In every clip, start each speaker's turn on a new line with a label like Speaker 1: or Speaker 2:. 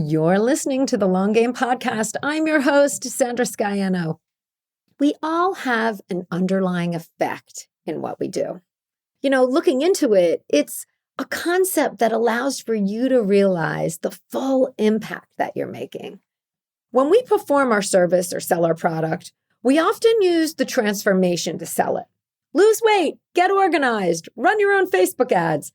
Speaker 1: You're listening to the Long Game Podcast. I'm your host, Sandra Scaiano. We all have an underlying effect in what we do. Looking into it, it's a concept that allows for you to realize the full impact that you're making. When we perform our service or sell our product, we often use the transformation to sell it. Lose weight, get organized, run your own Facebook ads.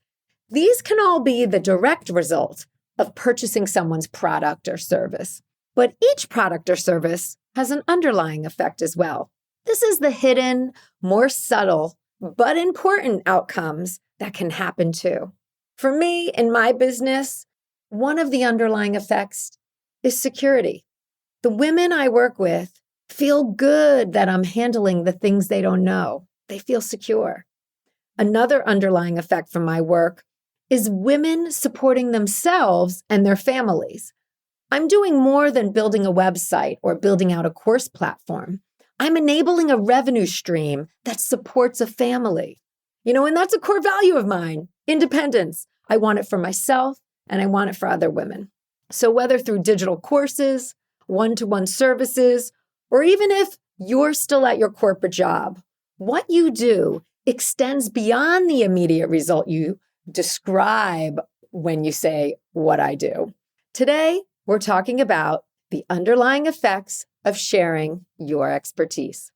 Speaker 1: These can all be the direct result of purchasing someone's product or service. But each product or service has an underlying effect as well. This is the hidden, more subtle, but important outcomes that can happen too. For me, in my business, one of the underlying effects is security. The women I work with feel good that I'm handling the things they don't know. They feel secure. Another underlying effect from my work is women supporting themselves and their families. I'm doing more than building a website or building out a course platform. I'm enabling a revenue stream that supports a family. And that's a core value of mine, independence. I want it for myself and I want it for other women. So whether through digital courses, one-to-one services, or even if you're still at your corporate job, what you do extends beyond the immediate result you describe when you say what I do. Today, we're talking about the underlying effects of sharing your expertise.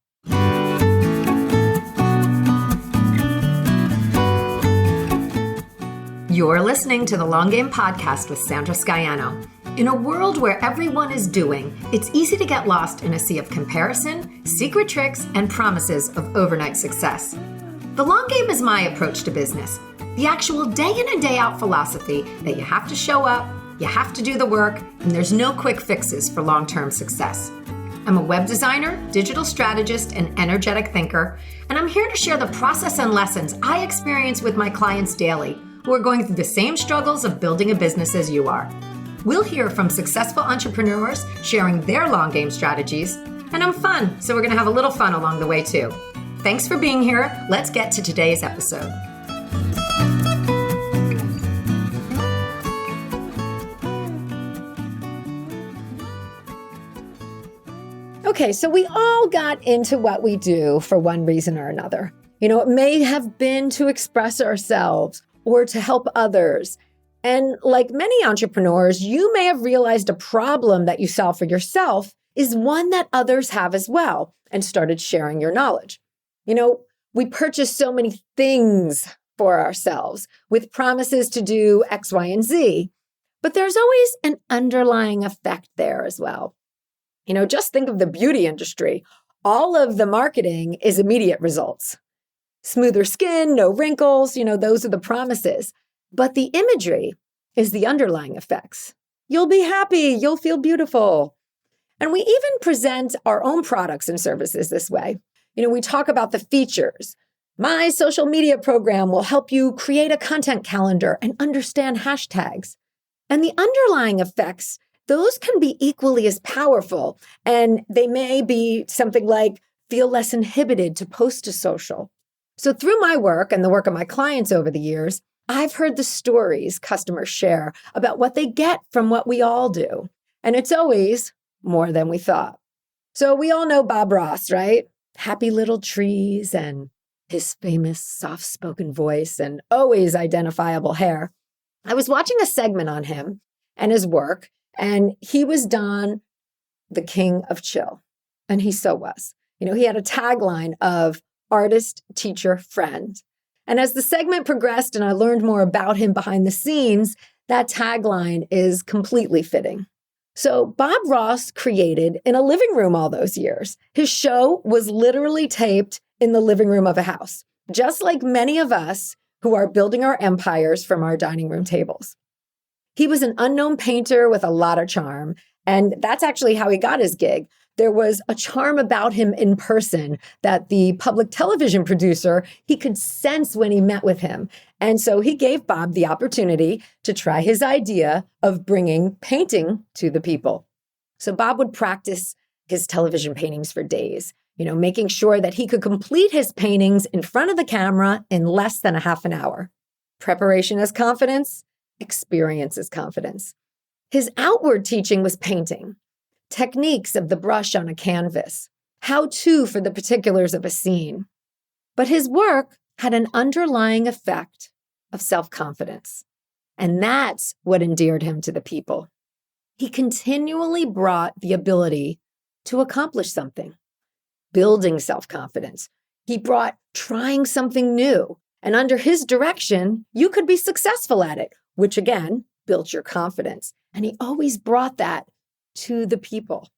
Speaker 1: You're listening to the Long Game Podcast with Sandra Scaiano. In a world where everyone is doing, it's easy to get lost in a sea of comparison, secret tricks, and promises of overnight success. The long game is my approach to business. The actual day in and day out philosophy that you have to show up, you have to do the work, and there's no quick fixes for long-term success. I'm a web designer, digital strategist, and energetic thinker, and I'm here to share the process and lessons I experience with my clients daily who are going through the same struggles of building a business as you are. We'll hear from successful entrepreneurs sharing their long game strategies, and I'm fun, so we're going to have a little fun along the way too. Thanks for being here. Let's get to today's episode. Okay, so we all got into what we do for one reason or another. It may have been to express ourselves or to help others. And like many entrepreneurs, you may have realized a problem that you solve for yourself is one that others have as well and started sharing your knowledge. We purchase so many things for ourselves with promises to do X, Y, and Z, but there's always an underlying effect there as well. Just think of the beauty industry. All of the marketing is immediate results. Smoother skin, no wrinkles, those are the promises. But the imagery is the underlying effects. You'll be happy, you'll feel beautiful. And we even present our own products and services this way. We talk about the features. My social media program will help you create a content calendar and understand hashtags. And the underlying effects, those can be equally as powerful. And they may be something like feel less inhibited to post to social. So through my work and the work of my clients over the years, I've heard the stories customers share about what they get from what we all do. And it's always more than we thought. So we all know Bob Ross, right? Happy little trees and his famous soft-spoken voice and always identifiable hair. I was watching a segment on him and his work, and he was Don, the king of chill. And he so was. He had a tagline of artist, teacher, friend. And as the segment progressed and I learned more about him behind the scenes, that tagline is completely fitting. So Bob Ross created in a living room all those years. His show was literally taped in the living room of a house, just like many of us who are building our empires from our dining room tables. He was an unknown painter with a lot of charm, and that's actually how he got his gig. There was a charm about him in person that the public television producer, he could sense when he met with him. And so he gave Bob the opportunity to try his idea of bringing painting to the people. So Bob would practice his television paintings for days, making sure that he could complete his paintings in front of the camera in less than a half an hour. Preparation is confidence. Experience is confidence. His outward teaching was painting, techniques of the brush on a canvas, how-to for the particulars of a scene. But his work had an underlying effect of self-confidence. And that's what endeared him to the people. He continually brought the ability to accomplish something, building self-confidence. He brought trying something new. And under his direction, you could be successful at it, which again, built your confidence. And he always brought that to the people.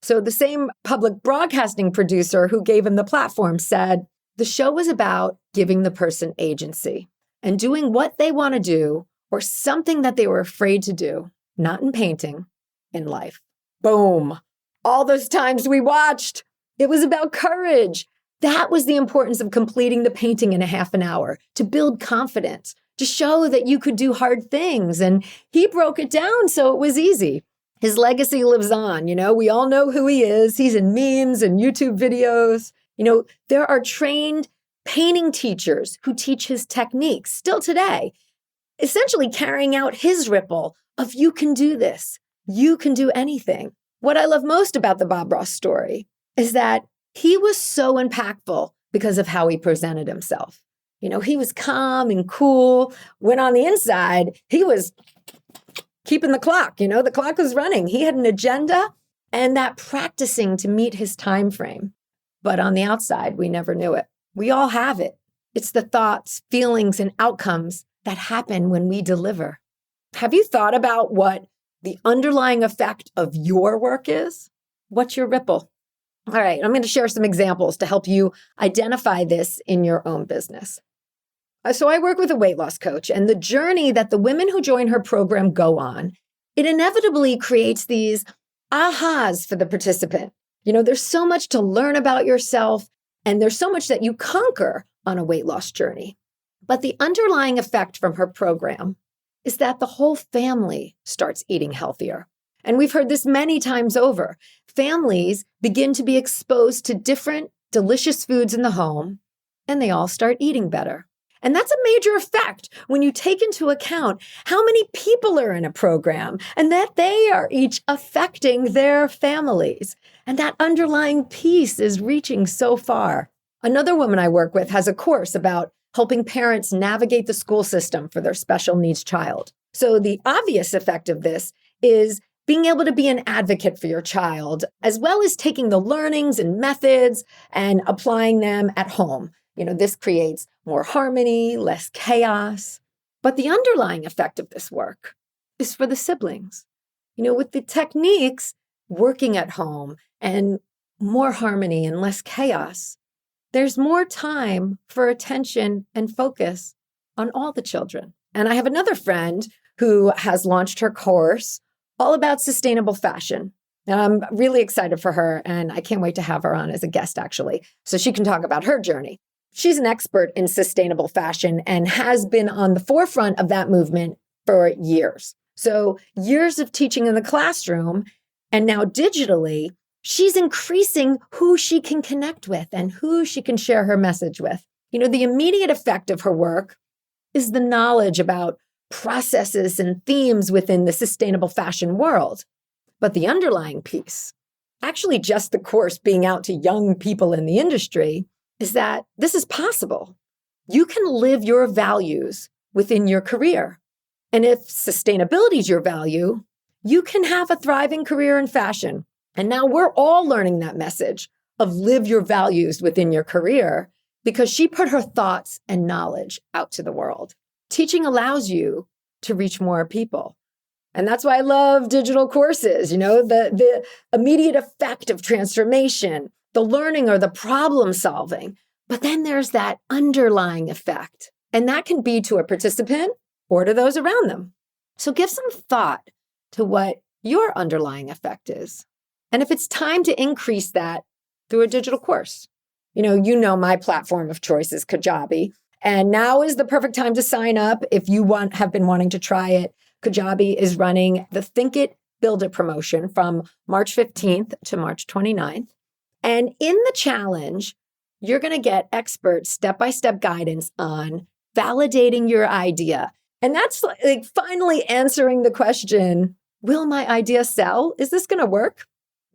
Speaker 1: So the same public broadcasting producer who gave him the platform said, the show was about giving the person agency and doing what they want to do or something that they were afraid to do, not in painting, in life. Boom. All those times we watched, it was about courage. That was the importance of completing the painting in a half an hour, to build confidence, to show that you could do hard things. And he broke it down so it was easy. His legacy lives on. We all know who he is. He's in memes and YouTube videos. There are trained painting teachers who teach his techniques still today, essentially carrying out his ripple of you can do this. You can do anything. What I love most about the Bob Ross story is that he was so impactful because of how he presented himself. He was calm and cool, when on the inside, he was keeping the clock. The clock was running. He had an agenda and that practicing to meet his time frame. But on the outside, we never knew it. We all have it. It's the thoughts, feelings, and outcomes that happen when we deliver. Have you thought about what the underlying effect of your work is? What's your ripple? All right, I'm going to share some examples to help you identify this in your own business. So I work with a weight loss coach, and the journey that the women who join her program go on, it inevitably creates these ahas for the participant. There's so much to learn about yourself, and there's so much that you conquer on a weight loss journey. But the underlying effect from her program is that the whole family starts eating healthier. And we've heard this many times over. Families begin to be exposed to different delicious foods in the home, and they all start eating better. And that's a major effect when you take into account how many people are in a program and that they are each affecting their families. And that underlying piece is reaching so far. Another woman I work with has a course about helping parents navigate the school system for their special needs child. So the obvious effect of this is being able to be an advocate for your child, as well as taking the learnings and methods and applying them at home. This creates more harmony, less chaos. But the underlying effect of this work is for the siblings. With the techniques working at home and more harmony and less chaos, there's more time for attention and focus on all the children. And I have another friend who has launched her course all about sustainable fashion. And I'm really excited for her, and I can't wait to have her on as a guest, actually, so she can talk about her journey. She's an expert in sustainable fashion and has been on the forefront of that movement for years. So years of teaching in the classroom, and now digitally, she's increasing who she can connect with and who she can share her message with. The immediate effect of her work is the knowledge about processes and themes within the sustainable fashion world. But the underlying piece, actually just the course being out to young people in the industry, is that this is possible. You can live your values within your career. And if sustainability is your value, you can have a thriving career in fashion. And now we're all learning that message of live your values within your career because she put her thoughts and knowledge out to the world. Teaching allows you to reach more people. And that's why I love digital courses, the immediate effect of transformation, the learning or the problem solving. But then there's that underlying effect. And that can be to a participant or to those around them. So give some thought to what your underlying effect is. And if it's time to increase that through a digital course, my platform of choice is Kajabi. And now is the perfect time to sign up if you have been wanting to try it. Kajabi is running the Think It, Build It promotion from March 15th to March 29th. And in the challenge, you're going to get expert step-by-step guidance on validating your idea. And that's like finally answering the question, Will my idea sell? Is this going to work?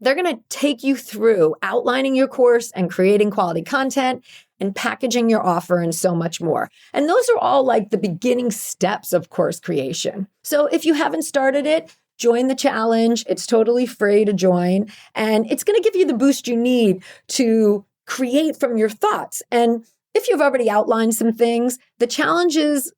Speaker 1: They're going to take you through outlining your course and creating quality content and packaging your offer and so much more. And those are all like the beginning steps of course creation. So if you haven't started it, join the challenge. It's totally free to join. And it's going to give you the boost you need to create from your thoughts. And if you've already outlined some things, the challenge is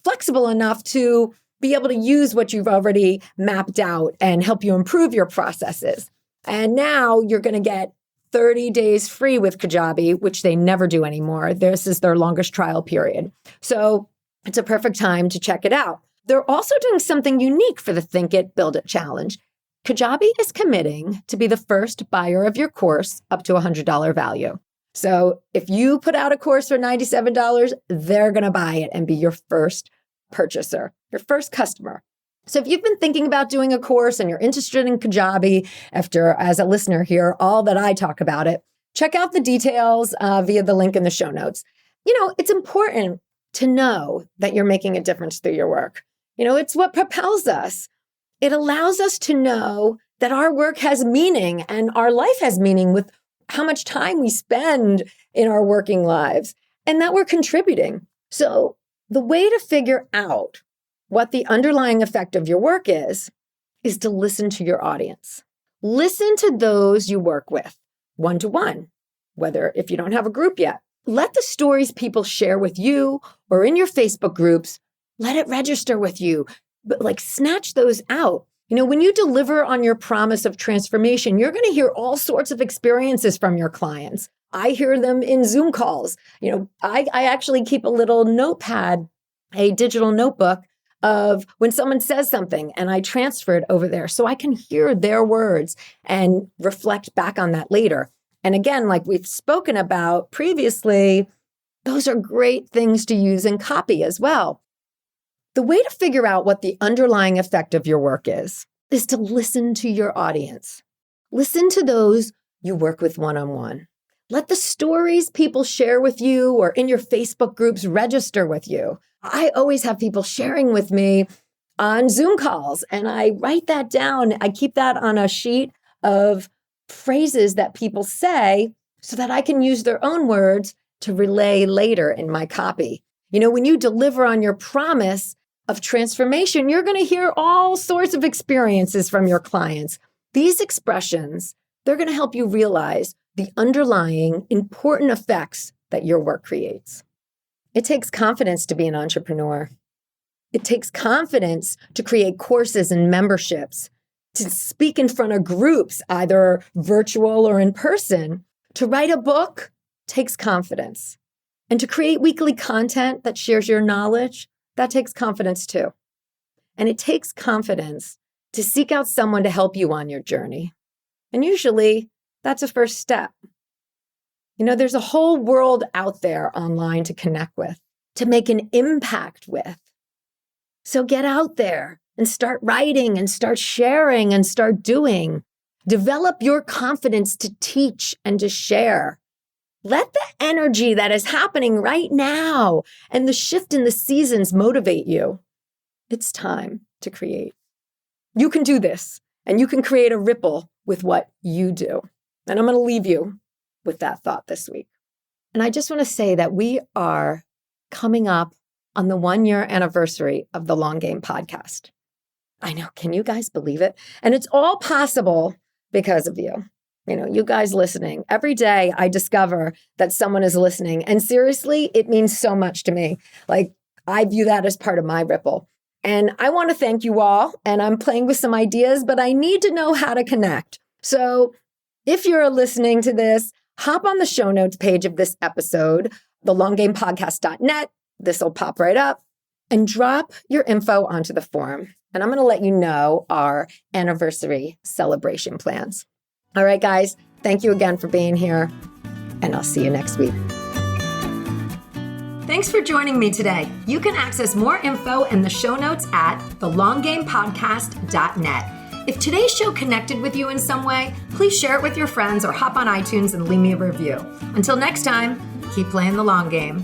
Speaker 1: flexible enough to be able to use what you've already mapped out and help you improve your processes. And now you're going to get 30 days free with Kajabi, which they never do anymore. This is their longest trial period. So it's a perfect time to check it out. They're also doing something unique for the Think It, Build It challenge. Kajabi is committing to be the first buyer of your course up to $100 value. So if you put out a course for $97, they're going to buy it and be your first purchaser, your first customer. So if you've been thinking about doing a course and you're interested in Kajabi after, as a listener here, all that I talk about it, check out the details via the link in the show notes. It's important to know that you're making a difference through your work. It's what propels us. It allows us to know that our work has meaning and our life has meaning with how much time we spend in our working lives and that we're contributing. So the way to figure out what the underlying effect of your work is to listen to your audience. Listen to those you work with, one-to-one, whether if you don't have a group yet. Let the stories people share with you or in your Facebook groups, let it register with you, but snatch those out. When you deliver on your promise of transformation, you're going to hear all sorts of experiences from your clients. I hear them in Zoom calls. I actually keep a little notepad, a digital notebook of when someone says something and I transfer it over there so I can hear their words and reflect back on that later. And again, like we've spoken about previously, those are great things to use in copy as well. The way to figure out what the underlying effect of your work is to listen to your audience. Listen to those you work with one-on-one. Let the stories people share with you or in your Facebook groups register with you. I always have people sharing with me on Zoom calls, and I write that down. I keep that on a sheet of phrases that people say so that I can use their own words to relay later in my copy. When you deliver on your promise of transformation, you're going to hear all sorts of experiences from your clients. These expressions, they're going to help you realize the underlying important effects that your work creates. It takes confidence to be an entrepreneur. It takes confidence to create courses and memberships, to speak in front of groups, either virtual or in person. To write a book takes confidence. And to create weekly content that shares your knowledge, that takes confidence too. And it takes confidence to seek out someone to help you on your journey. And usually, that's a first step. There's a whole world out there online to connect with, to make an impact with. So get out there and start writing and start sharing and start doing. Develop your confidence to teach and to share. Let the energy that is happening right now and the shift in the seasons motivate you. It's time to create. You can do this, and you can create a ripple with what you do. And I'm going to leave you with that thought this week. And I just want to say that we are coming up on the 1-year anniversary of the Long Game podcast. I know, can you guys believe it? And it's all possible because of you. You guys listening. Every day I discover that someone is listening. And seriously, it means so much to me. I view that as part of my ripple. And I want to thank you all. And I'm playing with some ideas, but I need to know how to connect. So if you're listening to this, hop on the show notes page of this episode, thelonggamepodcast.net. This will pop right up, and drop your info onto the forum. And I'm going to let you know our anniversary celebration plans. All right, guys, thank you again for being here, and I'll see you next week. Thanks for joining me today. You can access more info in the show notes at thelonggamepodcast.net. If today's show connected with you in some way, please share it with your friends or hop on iTunes and leave me a review. Until next time, keep playing the long game.